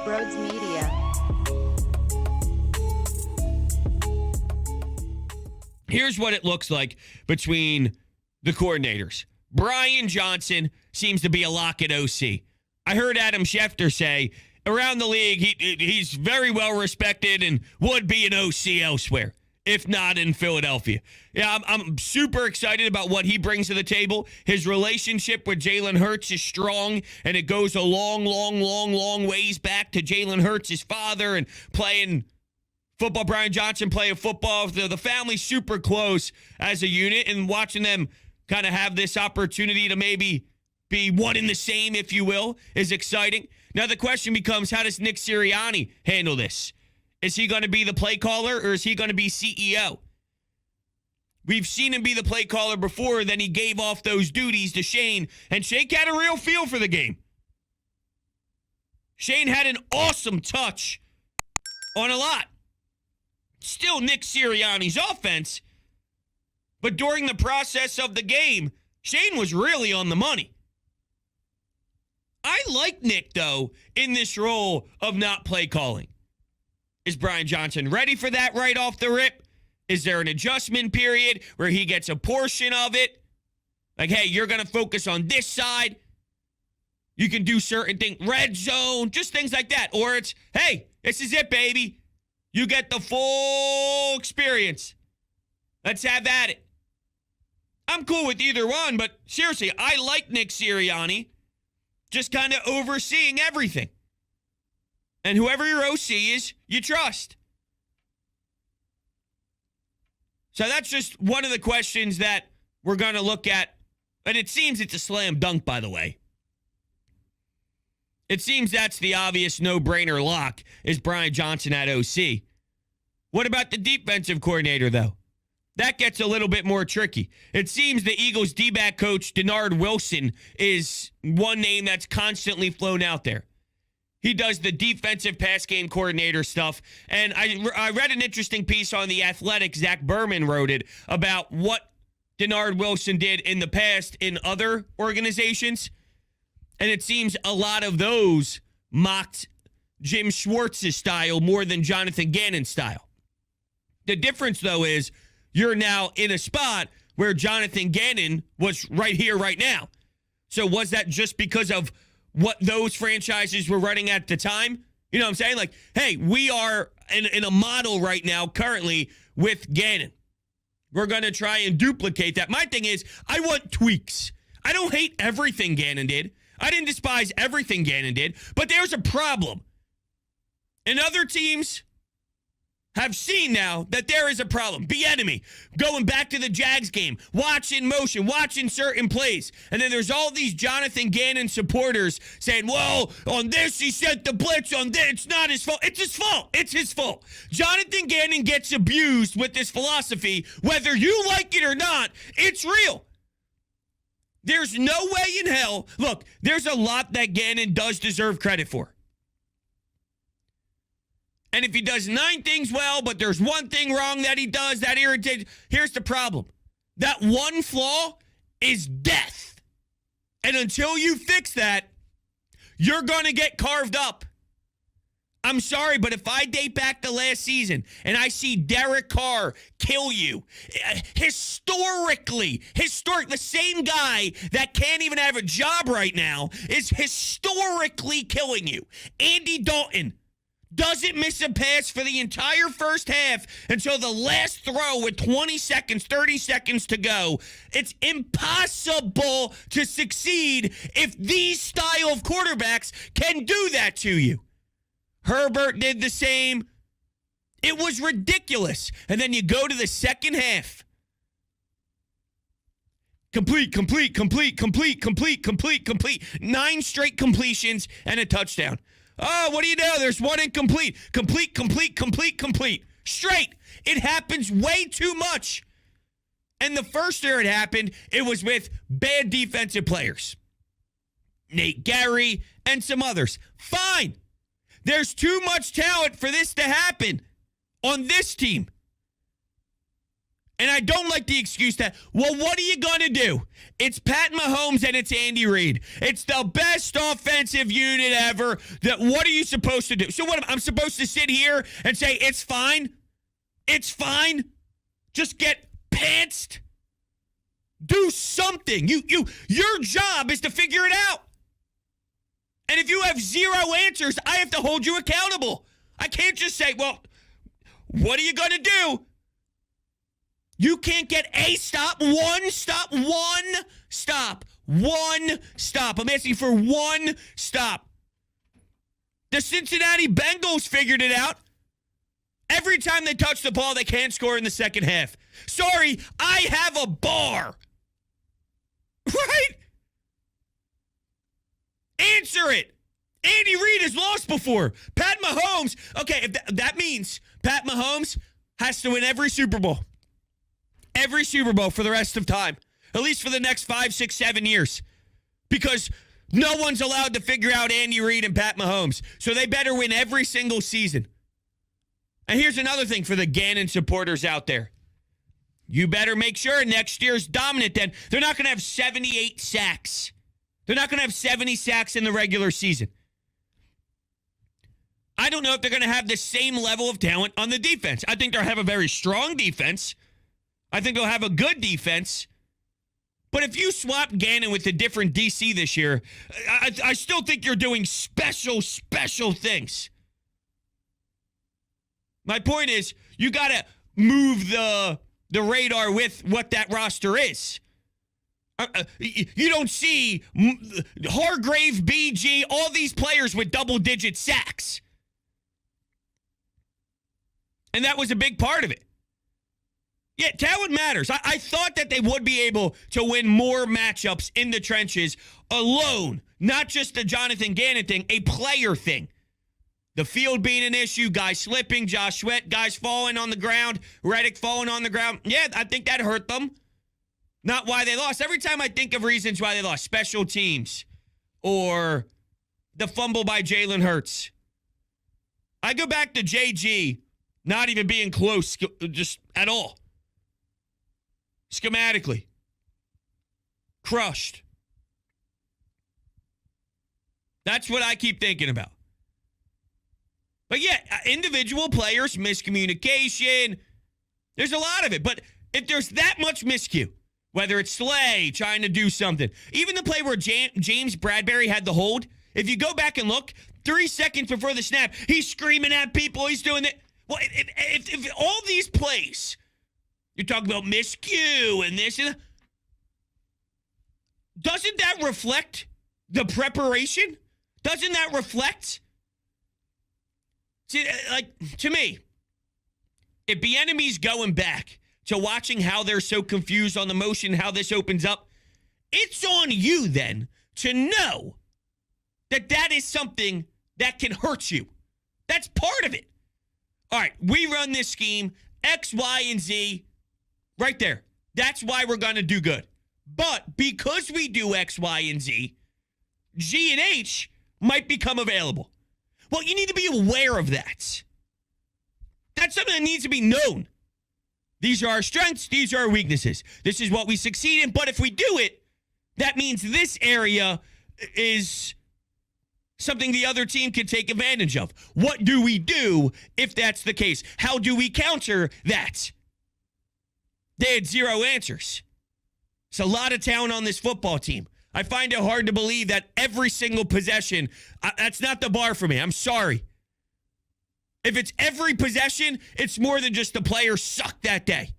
Brodes Media. Here's what it looks like between the coordinators. Brian Johnson seems to be a lock at OC. I heard Adam Schefter say around the league he's very well respected and would be an OC elsewhere, if not in Philadelphia. Yeah, I'm super excited about what he brings to the table. His relationship with Jalen Hurts is strong, and it goes a long ways back to Jalen Hurts' father and playing football. Brian Johnson playing football. The family's super close as a unit, and watching them kind of have this opportunity to maybe be one in the same, if you will, is exciting. Now the question becomes, how does Nick Sirianni handle this? Is he going to be the play caller, or is he going to be CEO? We've seen him be the play caller before, then he gave off those duties to Shane, and Shane had a real feel for the game. Shane had an awesome touch on a lot. Still Nick Sirianni's offense, but during the process of the game, Shane was really on the money. I like Nick, though, in this role of not play calling. Is Brian Johnson ready for that right off the rip? Is there an adjustment period where he gets a portion of it? Like, hey, you're going to focus on this side. You can do certain things, red zone, just things like that. Or it's, hey, this is it, baby. You get the full experience. Let's have at it. I'm cool with either one, but seriously, I like Nick Sirianni just kind of overseeing everything. And whoever your OC is, you trust. So that's just one of the questions that we're going to look at. And it seems it's a slam dunk, by the way. It seems that's the obvious no-brainer lock, is Brian Johnson at OC. What about the defensive coordinator, though? That gets a little bit more tricky. It seems the Eagles' D-back coach, Denard Wilson, is one name that's constantly flown out there. He does the defensive pass game coordinator stuff. And I read an interesting piece on The Athletic. Zach Berman wrote it about what Denard Wilson did in the past in other organizations. And it seems a lot of those mocked Jim Schwartz's style more than Jonathan Gannon's style. The difference, though, is you're now in a spot where Jonathan Gannon was right here, right now. So was that just because of what those franchises were running at the time? You know what I'm saying? Like, hey, we are in a model right now currently with Gannon. We're going to try and duplicate that. My thing is, I want tweaks. I don't hate everything Gannon did. I didn't despise everything Gannon did, but there's a problem. And other teams have seen now that there is a problem. Bieniemy going back to the Jags game, watching motion, watching certain plays. And then there's all these Jonathan Gannon supporters saying, well, on this he sent the blitz, on this it's not his fault. It's his fault. It's his fault. Jonathan Gannon gets abused with this philosophy. Whether you like it or not, it's real. There's no way in hell. Look, there's a lot that Gannon does deserve credit for. And if he does 9 things well, but there's one thing wrong that he does that irritates, here's the problem. That one flaw is death. And until you fix that, you're going to get carved up. I'm sorry, but if I date back to last season and I see Derek Carr kill you, historically, the same guy that can't even have a job right now is historically killing you. Andy Dalton doesn't miss a pass for the entire first half until the last throw with 20 seconds, 30 seconds to go. It's impossible to succeed if these style of quarterbacks can do that to you. Herbert did the same. It was ridiculous. And then you go to the second half. Complete. 9 straight completions and a touchdown. Oh, what do you know? There's one incomplete. Complete. Straight. It happens way too much. And the first year it happened, it was with bad defensive players. Nate Gary and some others. Fine. There's too much talent for this to happen on this team. And I don't like the excuse that, well, what are you going to do? It's Pat Mahomes and it's Andy Reid. It's the best offensive unit ever. What are you supposed to do? So what, I'm supposed to sit here and say, it's fine? It's fine? Just get pantsed? Do something. Your job is to figure it out. And if you have zero answers, I have to hold you accountable. I can't just say, well, what are you going to do? You can't get a stop, one stop, one stop, one stop. I'm asking for one stop. The Cincinnati Bengals figured it out. Every time they touch the ball, they can't score in the second half. Sorry, I have a bar. Right? Answer it. Andy Reid has lost before. Pat Mahomes. Okay, if that means Pat Mahomes has to win every Super Bowl. Every Super Bowl for the rest of time. At least for the next 5, 6, 7 years. Because no one's allowed to figure out Andy Reid and Pat Mahomes. So they better win every single season. And here's another thing for the Gannon supporters out there. You better make sure next year's dominant then. They're not going to have 78 sacks. They're not going to have 70 sacks in the regular season. I don't know if they're going to have the same level of talent on the defense. I think they'll have a very strong defense. I think they'll have a good defense. But if you swap Gannon with a different DC this year, I still think you're doing special things. My point is, you got to move the radar with what that roster is. You don't see Hargrave, BG, all these players with double-digit sacks. And that was a big part of it. Yeah, talent matters. I thought that they would be able to win more matchups in the trenches alone. Not just the Jonathan Gannon thing, a player thing. The field being an issue, guys slipping, Josh Sweat, guys falling on the ground, Reddick falling on the ground. Yeah, I think that hurt them. Not why they lost. Every time I think of reasons why they lost, special teams or the fumble by Jalen Hurts, I go back to JG not even being close just at all. Schematically. Crushed. That's what I keep thinking about. But yeah, individual players, miscommunication, there's a lot of it. But if there's that much miscue, whether it's Slay trying to do something, even the play where James Bradbury had the hold, if you go back and look, 3 seconds before the snap, he's screaming at people, he's doing it. Well, if all these plays, you're talking about miscue and this and that, doesn't that reflect the preparation? Doesn't that reflect? See, like, to me, if Bieniemy's going back to watching how they're so confused on the motion, how this opens up, it's on you then to know that that is something that can hurt you. That's part of it. All right, we run this scheme, X, Y, and Z, right there. That's why we're going to do good. But because we do X, Y, and Z, G and H might become available. Well, you need to be aware of that. That's something that needs to be known. These are our strengths. These are our weaknesses. This is what we succeed in. But if we do it, that means this area is something the other team can take advantage of. What do we do if that's the case? How do we counter that? They had zero answers. It's a lot of talent on this football team. I find it hard to believe that every single possession, that's not the bar for me. I'm sorry. If it's every possession, it's more than just the player sucked that day.